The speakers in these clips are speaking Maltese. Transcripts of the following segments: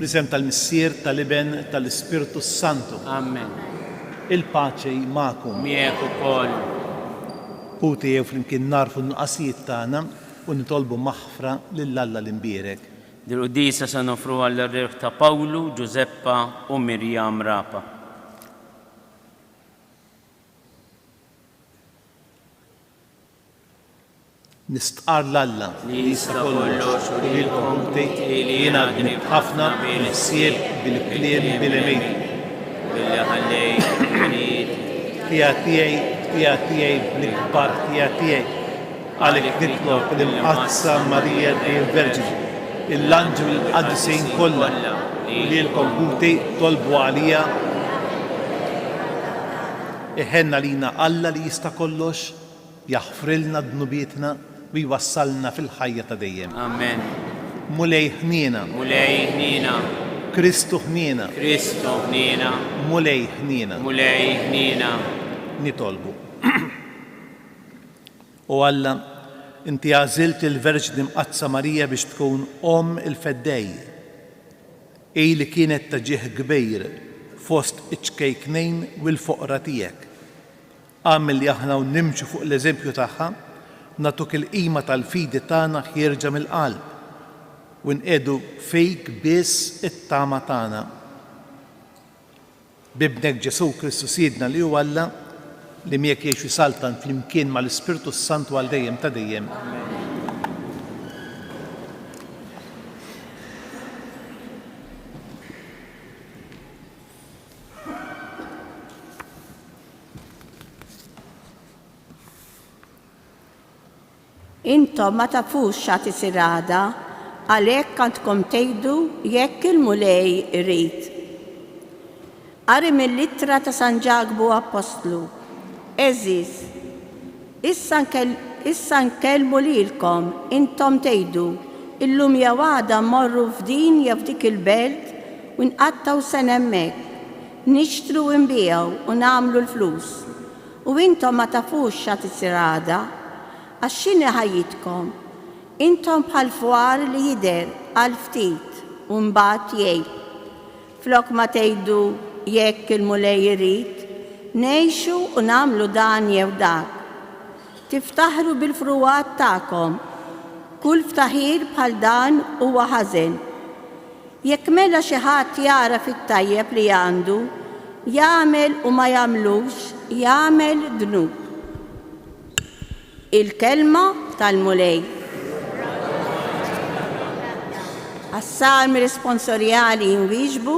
Fisem tal-Missier, tal-Iben, tal-Ispiritu Santu. Amen. Il-paċi ma'kum. Miegħek ukoll. Puti jew flimkien narfu n-nuqqasijiet tagħna u nitolbu maħfra lill-Alla l-imbierek. Dil-Qudiesa se nofru għall-irħ ta' Pawlu, Giuseppa u Mirjam Rapa. Nistqar l-Alla Li jista' kollox u li l-konti li jiena għadnib ħafna bil-sieb, bil-kliem, bil-emin. Billi ħallej Tija tiegħi bl-ikbar tija tiegħi. Għalek nitlob l-Imqazza Marija il-Verġini, l-Anġu l-Qaddisejn kollha li l-konguti tolbu għalija iħenna lina Alla li jista' kollox, jaħfrilna d-nubietna u jwassalna fil-ħajja ta' dejjem. Amen. Mulej ħniena, Mulej ħnina, Kristu ħniena, Kristu ħnina, mulej ħniena, mulej ħnina. nitolbu. U Alla, inti għażilt il-Verġni Mqazza Marija biex tkun il-feddej. Li kienet ta' ġieħ kbir fost iċkejknejn u l-foqra tiegħek. Għamil li aħna nimxu fuq l-eżempju tagħha, natuk il-qima tal-fidi tagħna ħierġa mill-qalb u nqedu fejk biss it-tama tagħna. Bibnek Ġesu Kristu Sidna li huwa Alla li miegħek jgħixu saltan flimkien mal-Ispiritu Santu għal dejjem ta' dejjem. Intom ma tafux xa tisir għada, għalhekk għandkom tgħidu jekk il-mulej irid. Qari mill-ittra ta' San Ġagbu Apostlu. Eżiż, issa nkellmu lilkom, intom tgħidu, illum jew għada mmorru f'din jew f'dik il-belt u nqattaw sen hemmhekk, nixtru u nbiegħu u nagħmlu l-flus. U intom ma tafux xa tisir għada, għax x'inhi ħajjitkom? Intom bħal fwar li jidher għal ftit u mbagħad jgħid. Flok ma tgħidu jekk il-mulej irid, ngħixu u nagħmlu dan jew dak. Tiftaħru bil-fruwat tagħkom. Kull ftaħir bħal dan huwa ħażen. Jekk mela xi ħadd jara fit-tajjeb li għandu, jagħmel u ma jagħmlux, jagħmel dnub. Il-kelma tal-mulej. Għas-salmi responsorjali jinwieġbu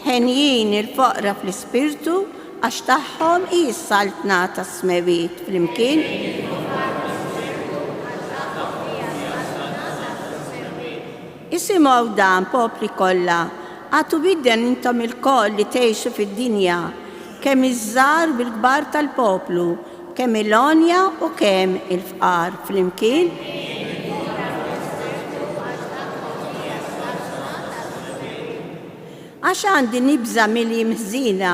ħenjin il-foqra fl-ispirtu għax tagħhom is-saltna tas-smewiet flimkien. Isimgħu dan popli kollha, għatu bidden intom il-koll li tgħixu fid-dinja, kemm iż-żgħar bil-kbar tal-poplu, kemm il-onja u kemm il-fqar flimkien. Għax għandi nibża milli mħżina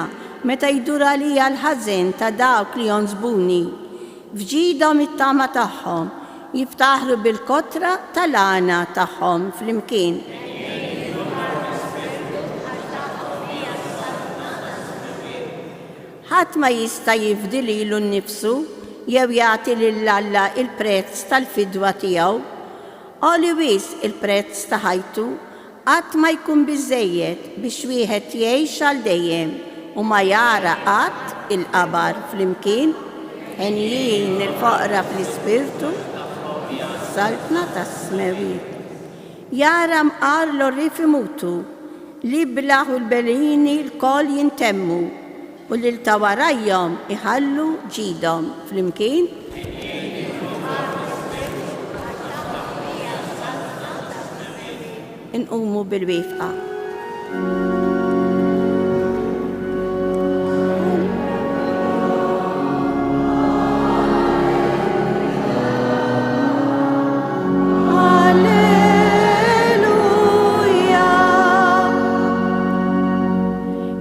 meta jdur għalija l-ħażen ta' dawk li jonżbuni. Fġidhom it-tama tagħhom, jiftaħru bil-kotra tal-għana tagħhom flimkien. Ħadd ma jista' jifdi lilu nnifsu jew jagħti lill-Alla il-prezz tal-fidwa tiegħu, għoli wis il-prezz ta' ħajtu qatt ma jkun biżżejjed biex wieħed jgħix għal dejjem u ma jara qatt il-qabar flimkien, ħenjin il-foqra fl-ispirtu, saltna tas-smewiet. Jara mqar l-orrif imutu, li blaħ u l-belini l-kol jintemmu u lil ta' warajhom iħallu ġidhom flimkien. Inqumu bil-wifqa.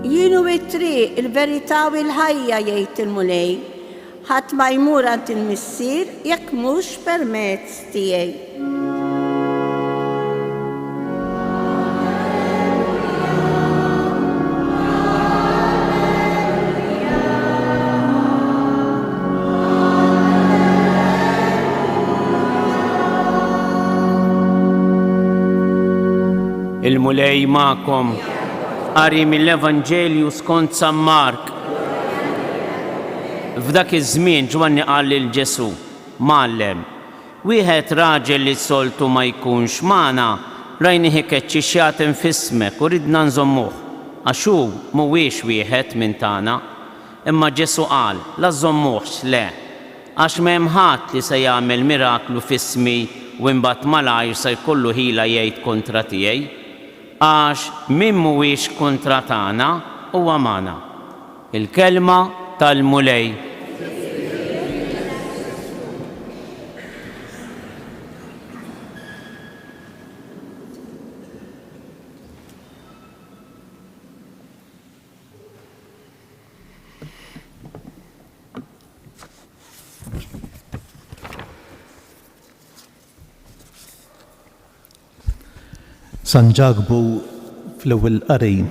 Jienu it-triq, il-verità u l-ħajja jgħid il-mulej, ħadd ma jmur għand il-missier jekk mhux permezz tiegħi. Il-mulej ma'kom. Qari mill-Evanġelju skont San Mark. F'dak iż-żmien Ġwanni qal lil Ġesu: Mgħallem, wieħed raġel li soltu ma jkunx magħna rajnih ikeċċixxjat infismek u ridna nżommuh, għax hu mhuwiex wieħed minn tagħna. Imma Ġesu qal: la żommuhx le, għax m'hemm ħadd li se jagħmel miraklu f'ismi u imbagħad malajr se jkollu ħila jgħid kontra tiegħi, għax min mhuwiex kontra tagħna huwa magħna. Il-kelma tal-mulej. San Ġagbu fl-ewwel qari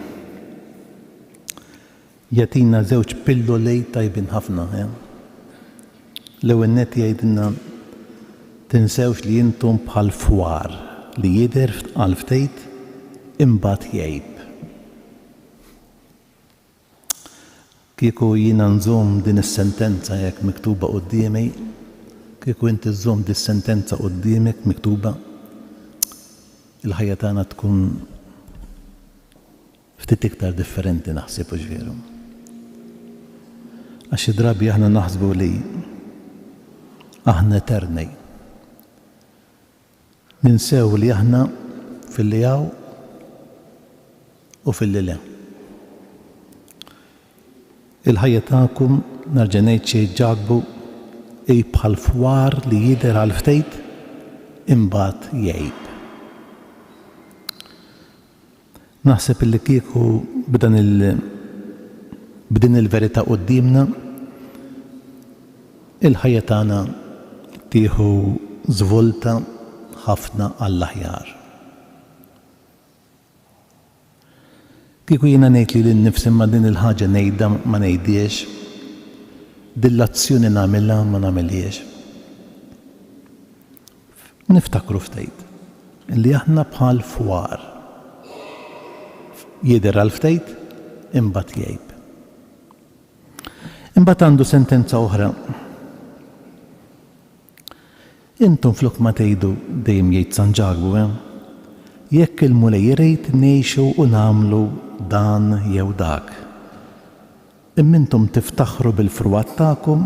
jatina żewġ pilloli tajbin ħafna. L-ewwel nett jgħidilna tinsewx li intom bħal fwar li jidher għal ftejt imbagħad jgħib. Kieku jiena nżomm din is-sentenza jekk miktuba qudiemi, kieku inti żżomm din is-sentenza qudiemek miktuba, il-ħajja tagħna tkun ftit iktar differenti naħseb hux veru. Għax xi drabi aħna naħsbu li aħna eternej. Ninsew li aħna fil-li hawn u fil-li le. Il-ħajja tagħkom nerġa' ngħid xi ġagbu bħal fwar li jidher għal ftejt imbagħad jgħib. Naħseb li kieku b'din il-verità qudiemna, il-ħajja tagħna tieħu żvolta ħafna għall-aħjar. Kieku jiena ngħid li lin-nifsi ma din il-ħaġa ngħidha ma ngħidhiex, din l-azzjoni nagħmilha ma nagħmilhiex. Niftakru ftejt li aħna bħal fwar jidher għal ftejt imbagħad jgħib. Imbagħad għandu sentenza oħra. Intom flok ma tgħidu dejjem jgħid San Ġagbu, jekk il-mulej irid ngħixu u nagħmlu dan jew dak. Imma intom tiftaħru bil-frwat tagħkom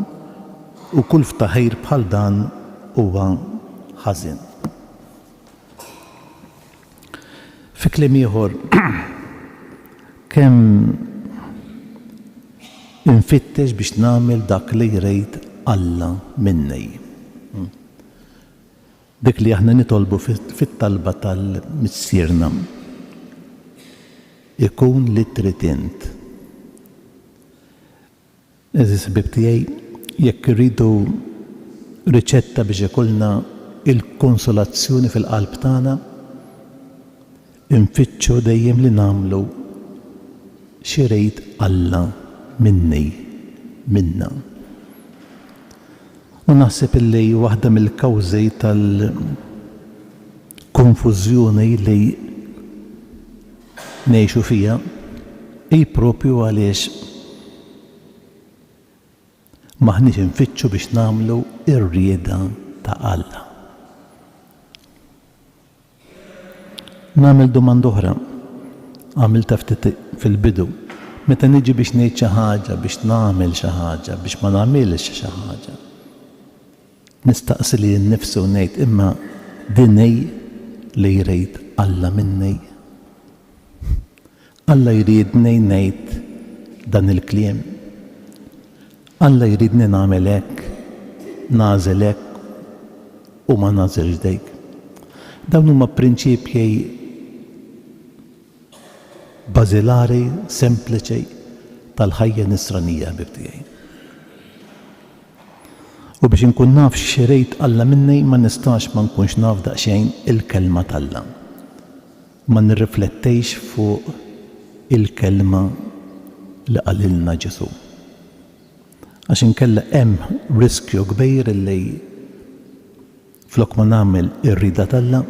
u kull ftaħir bħal dan huwa ħażin. Fi kliem ieħor kemm infittex biex nagħmel dak li jrid Alla minni. Dik li aħna nitolbu fit-talba tal-missierna ikun li trid int. Eżis ħbib tiegħi, jekk irridu riċetta biex ikollna il-konsolazzjoni fil-qalb tagħna, infittxu dejjem li nagħmlu xi jrid Alla minni, minna. U naħseb illi waħda mill-kawżi tal-konfużjoni li ngħixu fiha hi proprju għaliex maħniex infittxu biex nagħmlu r-rieda ta' Alla. Nagħmel domanda oħra, għamilta ftit fil-bidu. Meta niġi biex ngħid xi ħaġa, biex nagħmel xi ħaġa, biex ma nagħmilx xi ħaġa, nistaqsi li nnifsi u ngħid imma din li jrid Alla minni. Alla jridni ngħid dan il-kliem. Alla jridni nagħmel hekk, nagħżel hekk u ma nagħżilx dejk. Dawn huma prinċipji bażilari, sempliċi tal-ħajja nisranija ħbib tiegħi. U biex inkun naf x'rid Alla minni ma nistax ma nkunx naf daqsxejn il-kelma tal-Alla. Ma nirriflettejx fuq il-kelma li qalilna Ġesu. Għax inkella hemm riskju kbir li flok ma nagħmel ir-rieda tal-Alla,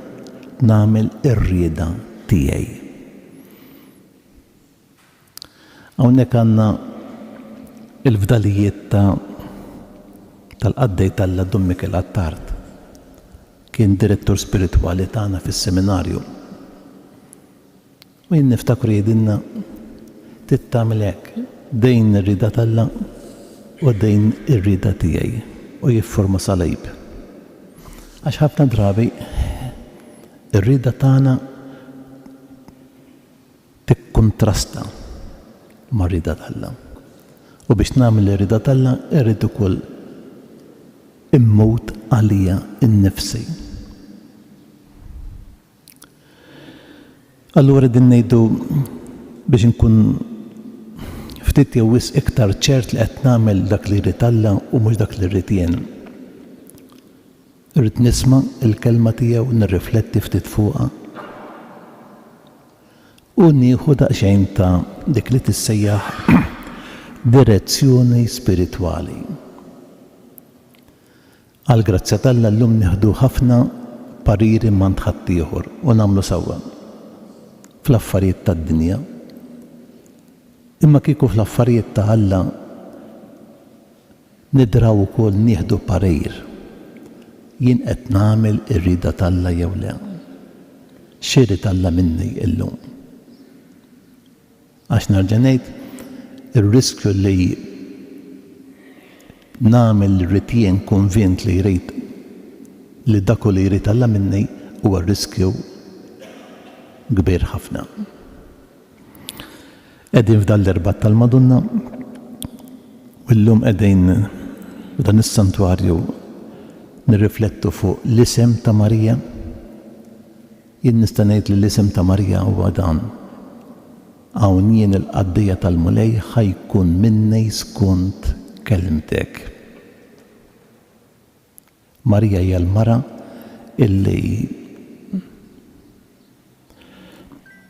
nagħmel ir-rieda tiegħi. Hawnhekk għandna il-fdalijiet tal-qaddej tal-Dun Mikel Attard. Kien direttur spiritwali tagħna fis-seminarju. U jien niftakru jgħidilna tittamel hekk dejn ir-rida tal-Alla u dejn ir-rida tiegħi u jiffurma salib. Għax ħafna drabi ir-rida tagħna tikkuntrasta mar-rida tal-Alla. U biex nagħmel ir-rida tal-Alla irrid ukoll immut għalija innifsi. Allura din ngħidu biex inkun ftit jew wisq iktar ċert li qed nagħmel dak li jrid Alla u mhux dak li rrid jien. Irrid nisma' il-kelma tiegħu nirrifletti ftit fuqha u nieħu daqsxejn ta' dik li tissejjaħ direzzjoni spiritwali. Għal grazzja tal-Alla llum nieħdu ħafna pariri minn ħadd ieħor u nagħmlu sewwa fl-affarijiet tad-dinja. Imma kieku fl-affarijiet ta' Alla nidraw ukoll nieħdu parir. Jien qed nagħmel ir-rida tal-Alla jew le. X'irid Alla minni illum. Għax nerġa' ngħid ir-riskju li nagħmel rid jien konvint li jrid li dak li jrid Alla minni huwa riskju kbir ħafna. Qegħdin f'dan l-irbat tal-Madunna u llum qegħdin f'dan is-santwarju nirriflettu fuq l-isem ta' Marija. Jien nista' ngħid li l-isem ta' Marija huwa dan. Hawn jien il-qaddija tal-mulej ħajkun minni skont kelmtek. Marija hija l-mara illi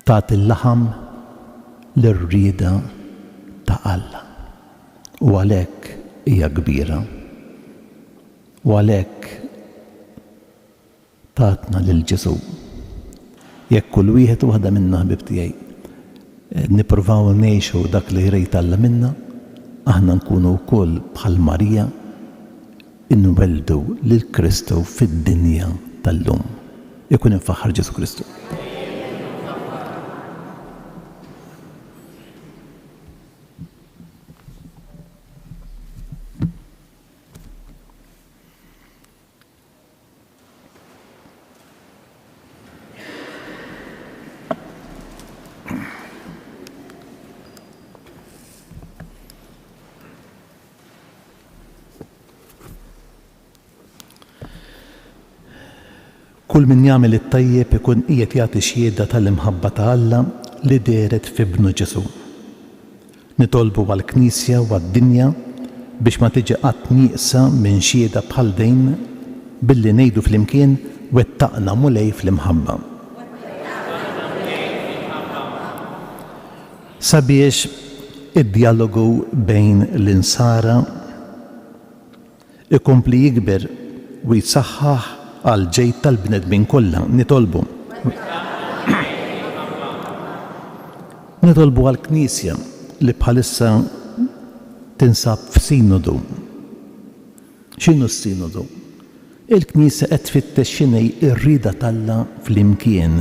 tagħti l-laħam l-rrieda ta' Alla. U għalhekk hija kbira. U għalhekk tatna lil Ġesu. Jekk kull wieħed waħda minna ħbib tiegħi nippruvaw ngħixu dak li jrid Alla minna, aħna nkunu wkoll bħal Marija inweldu lil Kristu fid-dinja tal-lum. Ikun infaħħar Ġesu Kristu. Kull min jagħmel it-tajjeb ikun qiegħed jagħti xhieda tal-imħabba ta' Alla li deret f'ibnu Ġesu. Nitolbu għall-Knisja u għad-dinja biex ma tiġi qatt nieqsa minn xhieda bħal dejn billi ngħidu flimkien wettaqna mulej fl-imħabba. Sabiex id-dialogu bejn l-insara ikompli jikber u jitsaħħaħ għal ġejt tal-bnedmin kollha nitolbu. Nitolbu għall-Knisja li bħalissa tinsab f'sinodu. X'inhu s-sinodu? Il-Knisja qed tfittex x'inhi r-rieda t'Alla flimkien.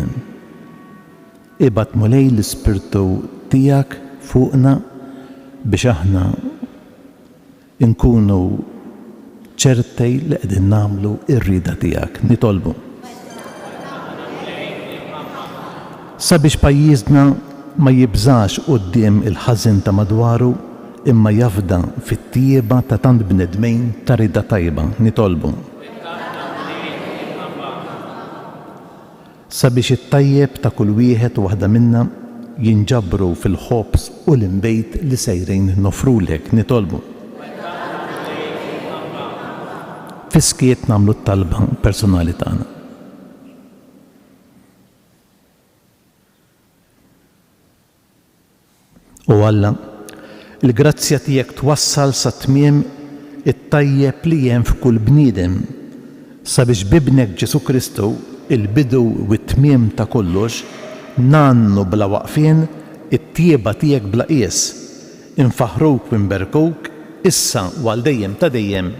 Ibgħat mulej l-Ispirtu tiegħek fuqna biex aħna nkunu ċertej li qegħdin nagħmlu r-rieda tiegħek. Nitolbu. Sabiex pajjiżna ma jibżax quddiem il-ħażin ta' madwaru imma jafda fit-tieba ta' tant bnedmejn ta' rieda tajba. Nitolbu. Sabiex it-tajjeb ta' kull wieħed u waħda minna jinġabru fil-ħobs u l-imbejt li sejrin nofrulek. Nitolbu. Fiskiet nagħmlu t-talba personali tagħna. U Alla, il-grazzja tiegħek twassal sa tmiem it-tajjeb li hemm f'kull bniedem sabiex bibnek Ġesu Kristu il-bidu u t-tmiem ta' kollox nannu bla waqfien it-tieba tiegħek bla qies infaħruk u nberkuk issa u għal dejjem ta' dejjem.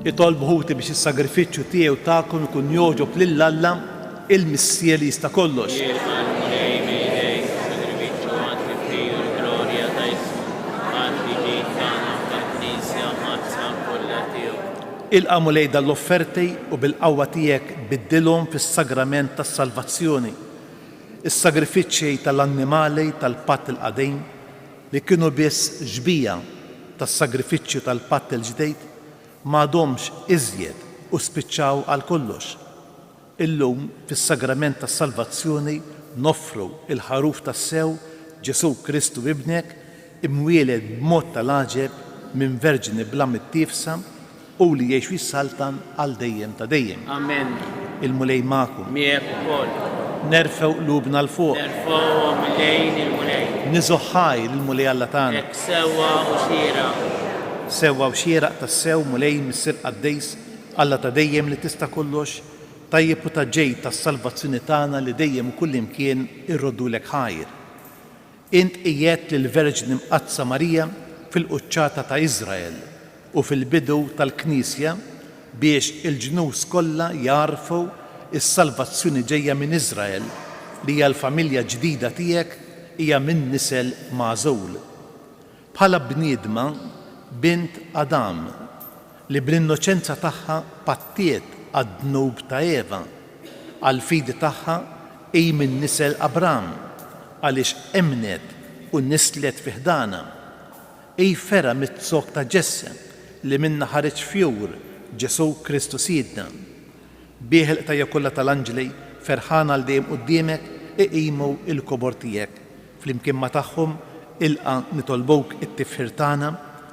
Jitolbu ħuti biex is-sagrifiċċju tiegħu tagħkom ikun jogħġob lill-Alla il-Missier li jista' kollox. Ilqa' mulej dal-offerti u bil-qawwa tiegħek biddilhom fis-sagrament tas-salvazzjoni. Is-sagrifiċċji tal-annimali tal-patt il-qadejn li kienu biss ġbija tas-sagrifiċċju tal-patt il-ġdejd m'għadhomx iżjed u spiċċaw għal kollox. Illum fis-sagrament tas-salvazzjoni noffru il-ħaruf tas-sew Ġesu Kristu ibnek imwieled b'mod tal-għaġeb minn verġini bla mittifsa u li jgħix jissaltan għal dejjem ta' dejjem. Amen. Il-mulej magħkom. Miegħek ukoll. Nerfew qlubna l fuq. Nerfgħuhom lejn il-mulej. Niżoħħaj lill-mulej Alla tagħna. Hekk sewwa u xieraq. Sewwa u xieraq tas-sew mulej mis-sir qaddejs Alla ta' dejjem li tista' kollox, tajjeb u ta' ġej tas-salvazzjoni tagħna li dejjem u kullimkien irrodulek ħajr. Int qiegħed lill-Verġni Mqazza Marija fil-quċċata ta' Iżrael u fil-bidu tal-Knisja biex il-ġnus kollha jarfu is-salvazzjoni ġejja minn Iżrael li hija l-familja ġdida tiegħek hija minn nisel magħżul. Bħala bniedma bint Adam li bl-innoċenza tagħha pattiet għad-dnub ta' Eva, għal-fidi tagħha hi minn nisel Abram għaliex emnet u nislet fi ħdana. Hi fera mit-zok ta' Ġesse li minna ħareġ fjur Ġesu Kristu Siedna. Bih il-qtajja kollha tal-anġli ferħana għal dejjem quddiemek iqimu il-kobor tiegħek. Flimkien ma' tagħhom ilqa' nitolbuk it-tifħir tagħna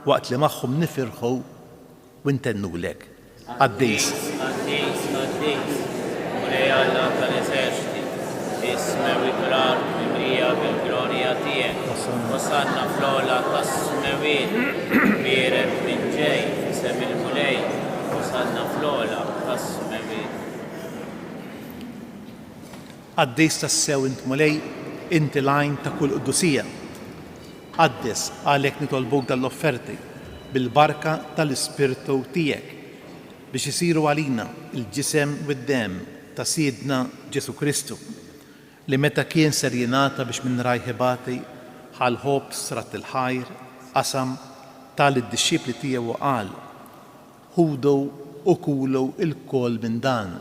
waqt li magħhom nifirħu u ntennulek. Għaddejs. Mulej Alla tal-eżerċiti, ismew ikrar mimrija bil-glorja tiegħek. Wasanna fl-ogħla tas-smewiet, bierek minn ġej, isem il-mulej, wasanna fl-ogħla tas-smewiet. Għaddejs tas-sew int mulej, inti l-għajn ta' kull quddusija. Għaddes għalhekk nitolbuk dal-offerti bil-barka tal-Ispirtu tiegħek biex isiru għalina il-ġisem u d-dem ta' Siedna Ġesu Kristu li meta kien ser jingħata biex minn rajħibati ħal-ħobb srat il-ħajr qasam tal-id-dixxipli tiegħu qal ħudu u kulu il-kol minn dan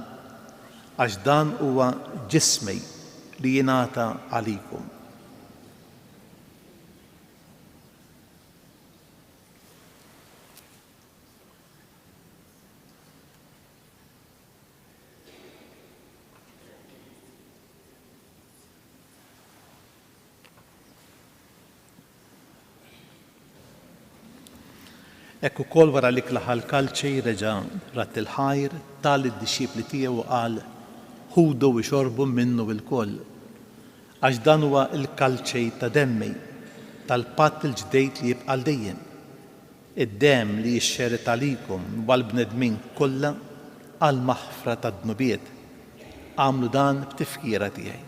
għax dan huwa ġismi li jingħata għalikom. Ekku kol wara li klaħal kalċej reġa rat il-ħajr tal id-dixxipli tiegħu qal ħudu u xorbu minnu il-koll għax dan huwa il-kalċej ta' demmi tal-patt il-ġdejt li jibqa' dejjem. Id-dem li jixxerret għalikom wal-bnedmin kollha għal maħfra tad-dnubiet. Għamlu dan b'tifkira tiegħi.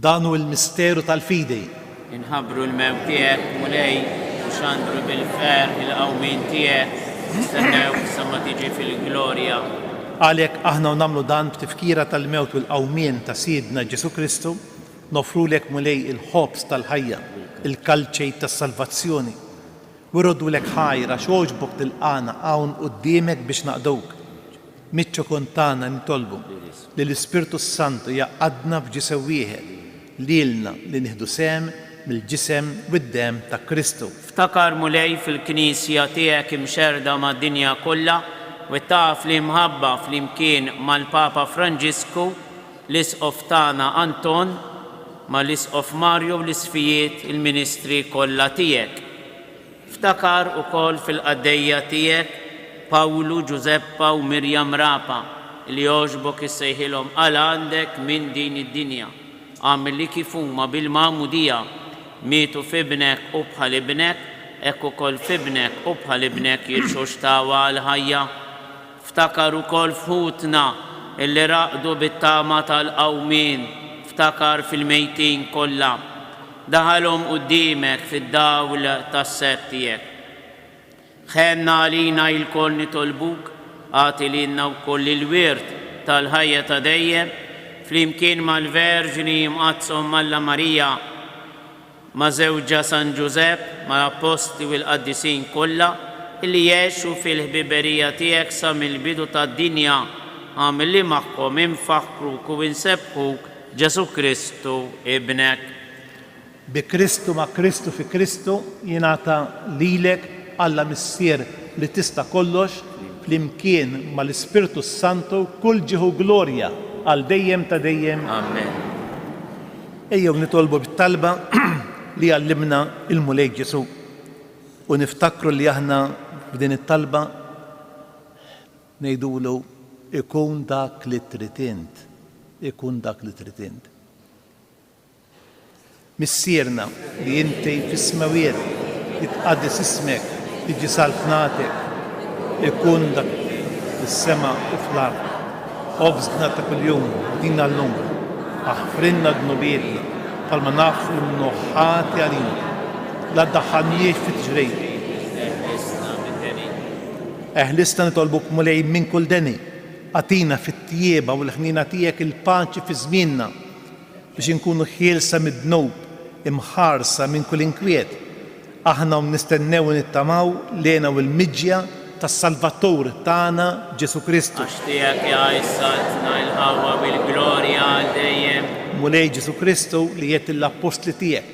Dan hu l-misteru tal-fidej. Inħabbru l-mewt tiegħek mulej u xandru bil-fer il-qawmin tiegħek nistennew sa ma tiġi fil-glorja. Għalhekk aħna nagħmlu dan b'tifkira tal-mewt u l-qawmien ta' Siedna Ġesu Kristu, nofrulek mulej il-ħobs tal-ħajja, il-kalċej tas-salvazzjoni. U rrodulek ħajra x'għoġbok tilqana hawn quddiemek biex naqdowk. Miċċu kontana nitolbu li l-Ispirtu Santu jaqadna f'ġisew wieħed lilna li nieħdu sem mill-ġisem u d-dem ta' Kristu. Ftakar mulej fil-Knisja tiegħek imxerda mad-dinja kollha u taf li mħabba flimkien mal-Papa Franġisku l-Isqof tagħna Anton ma l-Isqof Mario l-isfijiet il-Ministri kollha tiegħek. Ftakar ukoll fil-qaddejja tiegħek Pawlu, Giuseppa u Mirjam Rapa li jogħġbok issejħilhom għal għandek minn din id-dinja. Għamil li kif huma bil-magħmudija mietu f'ibnek u bħal ibnek, hekk ukoll f'ibnek u bħal ibnek jirxu xtawa għal-ħajja. Ftakar ukoll f'ħutna illi raqdu bit-tama tal-qawmien, ftakar fil-mejtin kollha. Daħalhom quddiemek fid-dawl tas-seb tiegħek. Ħenna għalina il-koll nitolbuk, għati lilna wkoll il-wirt tal-ħajja ta' dejjem, flimkien mal-Verġini mqazzhom Malla Marija, ma' żewġa San Giusepp, ma' l-Apostli u l-Qaddisin kollha illi jgħixu fil-ħbiberija tiegħek sa mill-bidu tad-dinja, għamil li magħhom infaħruk u insebbħuk Ġesu Kristu ibnek. Bi Kristu ma' Kristu fi Kristu jingħata lilek Alla missier li tista' kollox flimkien mal-Ispirtu Santu kull ġieħu glorja għal dejjem ta' dejjem. Amen. Ejjew nitolbu bit-talba li għallimna il-mulej Ġesu u niftakru li aħna b'din it-talba ngħidulu ikun dak li trid int, ikun dak li trid int. Missierna li inti fis-smawiet jitqaddis ismek, tiġi salfnatek, ikun dak fis-sema u fl-ard. Obżna ta' kuljum, dina l-lum, aħfrinna d-nubietna, palma nafru n-noħħati għalina, la daħħalniex fit-ġrej. Eħlista nitolbuk mulej minn kull deni, għatina fit-tjieba u l-ħnina tijek il-paċi fi żmienna biex inkunu ħielsa mid-dnub, imħarsa minn kull inkwiet. Aħna nistennew nittamaw lena u l-miġja tas-Salvatur tagħna Ġesu Kristu. Għax tiegħek ja issatna l-ħawwa bil-glorja għal dejjem. Mulej Ġesu Kristu li jgħid l-apostli tiegħek,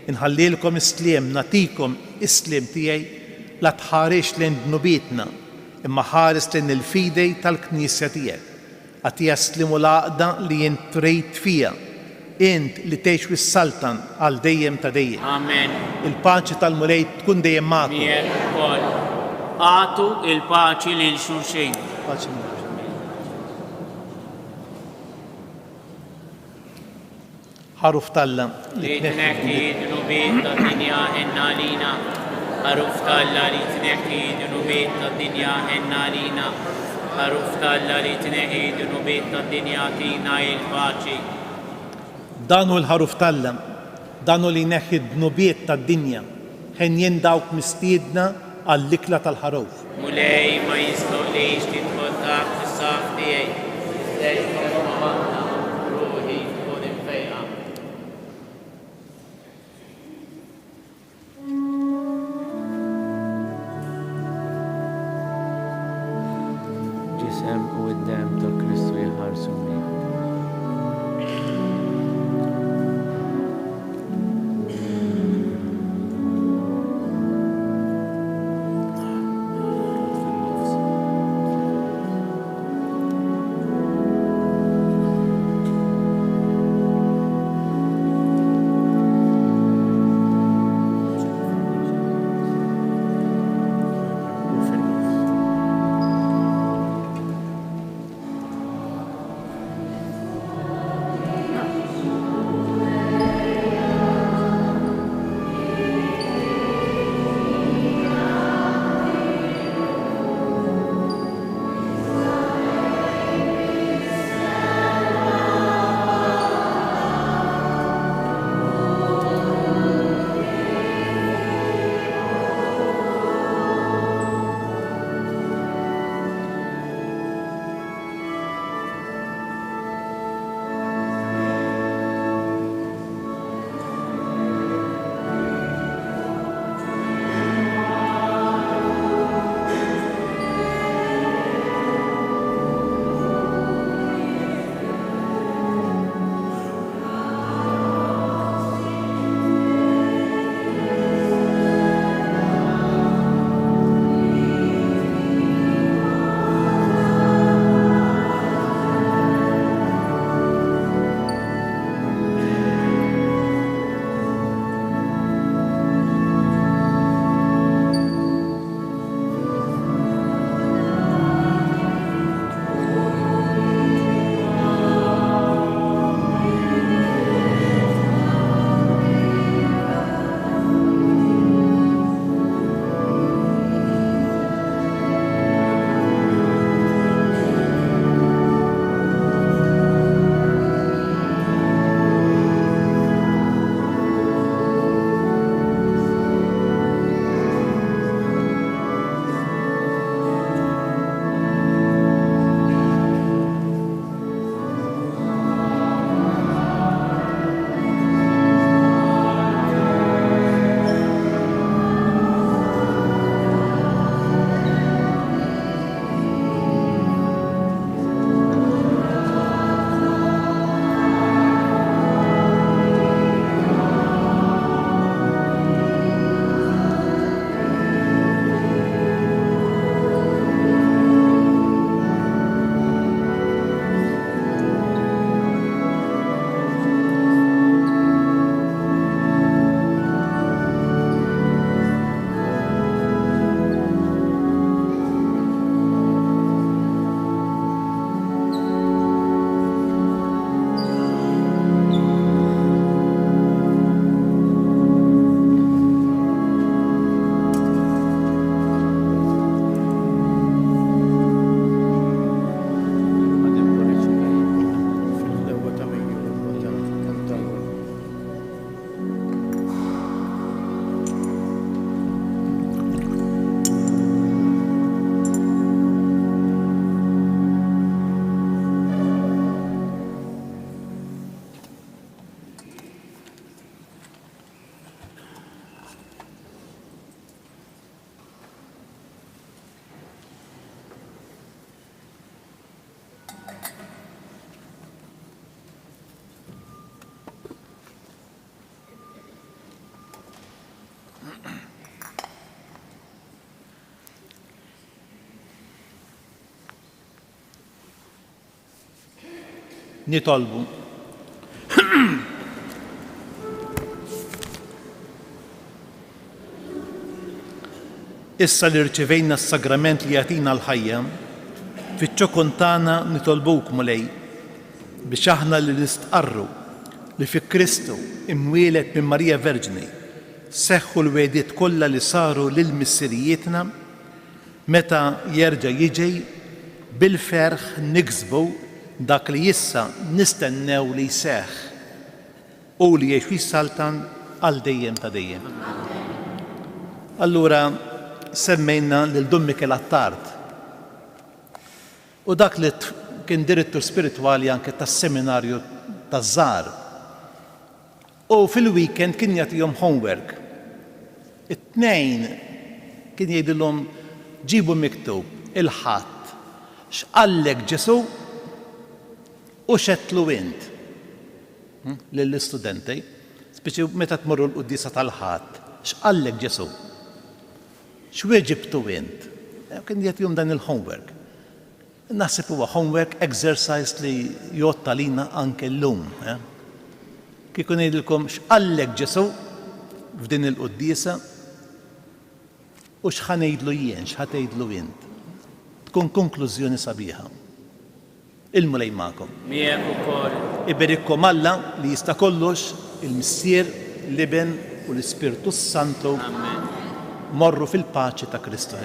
inħallilkom isliem, natikom isliem tiegħi la tħarix lejn dnubietna, imma ħares lejn il-fidej tal-Knisja tiegħek. Għatija slimu l-għaqda li jint trejt fija, int li tgħix wis-saltan għal dejjem ta' dejjem. Amen. Il-paċi tal-mulej tkun dejjem magħkom. Miegħek ukoll. Għatu il-paċi lil xulxin. Paċi miegħek. Ħaruf Talla li tneħħi d-nubiet tad-dinja ħenna lina. Ħaruf Talla li tneħħi d-nubiet tad-dinja ħenna lina. Ħaruf Talla li tneħħi d-nubiet tad-dinja tina il-paċi. Danu l-ħaruf Talla, danu li neħi d-nubiet tad-dinja, ħen dawk mistiedna għall-ikla tal-ħaruf. Mulej ma jistoqlix tidħol taħt is-saf tiegħi, lejn ma ruħi tkun imfejqa. Ġisem u d-dem ta' Kristu jħarsu miegħek. Nitolbu. Issa li rċivejna s-sagrament li jatina l-ħajja, fiċ-ċokun tagħna nitolbuk mulej biex aħna li nistqarru li fi Kristu imwieled minn Marija Verġni seħħu l-wediet kollha li saru lil missirijietna meta jerġa' jiġi bil-ferħ niksbu dak li issa nistennew li jseħħ u li jgħix jissaltan għal dejjem ta' dejjem. Allura semmejna lil Dun Mikel Attard u dak li kien direttur spiritwali anke tas-seminarju taż-żgħar. U fil-weekend kien jagħtihom homework. It-tnejn kien jgħidilhom ġibu miktub il-ħadd x'qallek Ġesu u xettlu int lill-istudenti, speċi meta tmorru l-qudiesa tal-ħadd, x'qallek Ġesu? X'weġibtu int? Kien jagħtihom dan il-homework. Naħseb huwa homework exercise li jotta lina anke llum. Kieku ngħidilkom x'qallek Ġesu f'din il-qudiesa u x'ħanejdlu jien, x'ħatejdlu int. Tkun konklużjoni sabiħa. Il-mulej magħkom. Miegħek ukoll. Iberikkom Alla li jista' kollox, il-Missier, l-Iben u l-Ispirtu Santu. Amen. Morru fil-paċi ta' Kristu.